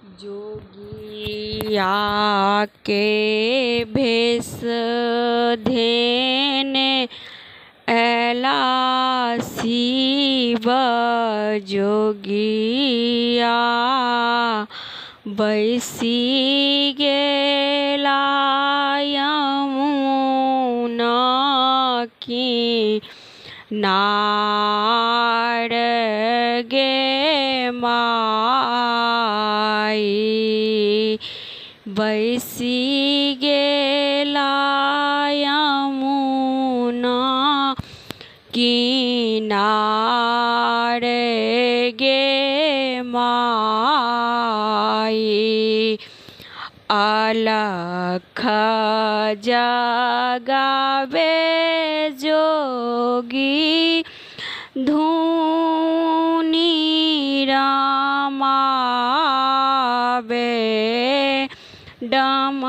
जोगिया के भेष धेने ऐला शिव जोगिया बैसी गेला यमुना किनार गे माई बैसी गेला यमुना किनार गे माई अलख जगावे जोगी धुनी रमावे डम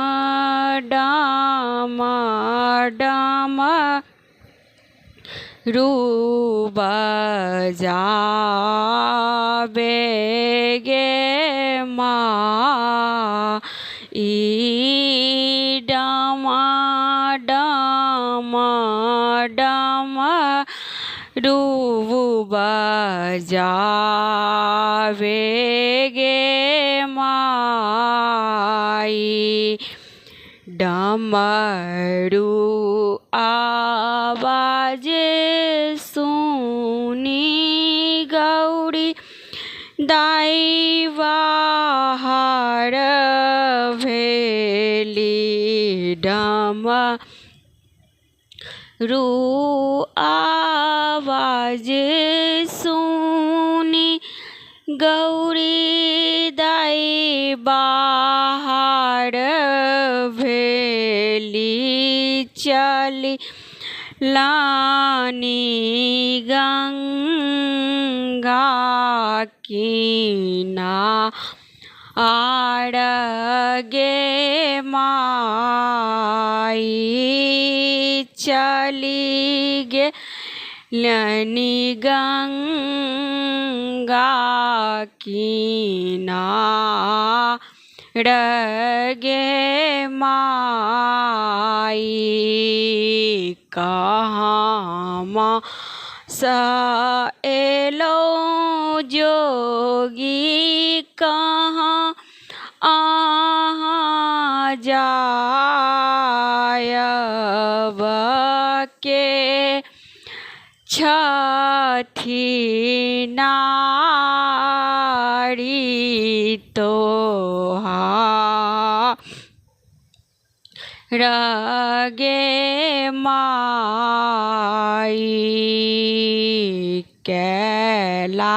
डम डम रूप जावे गे माई डम डम डम रूप जावे गे माई डमरू आवाज सुनी गौरी दाई बाहर भेली डमरू आवाज सुनी गौरी दाई बाहर भेली चली लानी गंगा किनार गे माई चली गे लानी गंगा किनार गे माई कहाँ एलो जोगी कहाँ आहाँ जायब के छठी नारी रगे माई कैला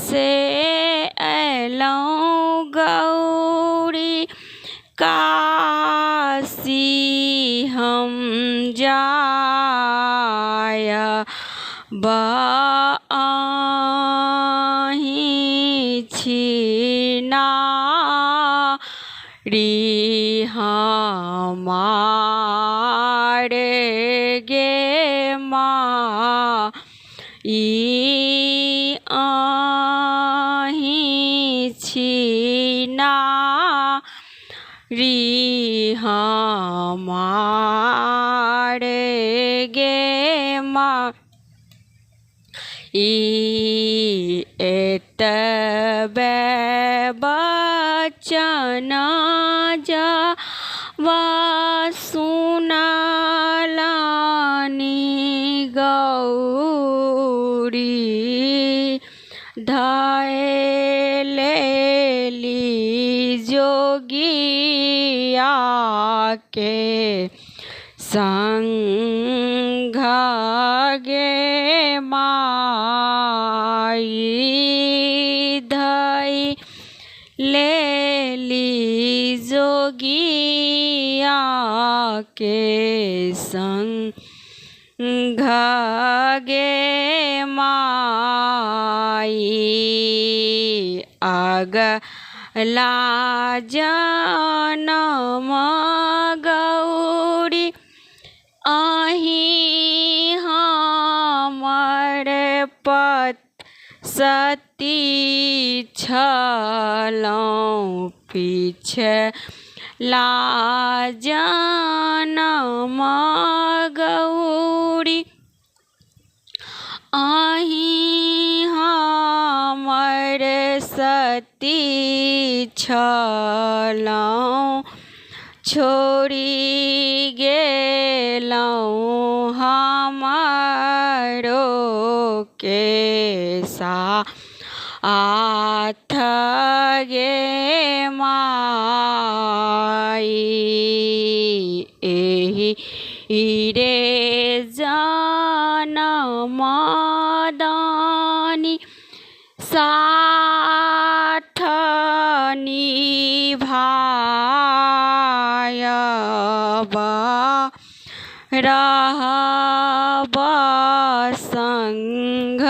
से ऐलौं गौरी काशी हम जाय बाहीं छी नारी हमार गे माई आहीं छी नारी हमार गे माई एतबे बचन जावा सुनलानी गौरी धाय लेली जोगिया के संग गे माई धाय लेली जोगिया के संग गे माई अगला जनम गौरी आहीं हमर पत सत छलौं पिछला जनम गौरी अहीं हमर सती छलौं छोड़ी गेलौं हमरो के साथ गे माई एही रे जनम दानी साथ निभायबा रहब संग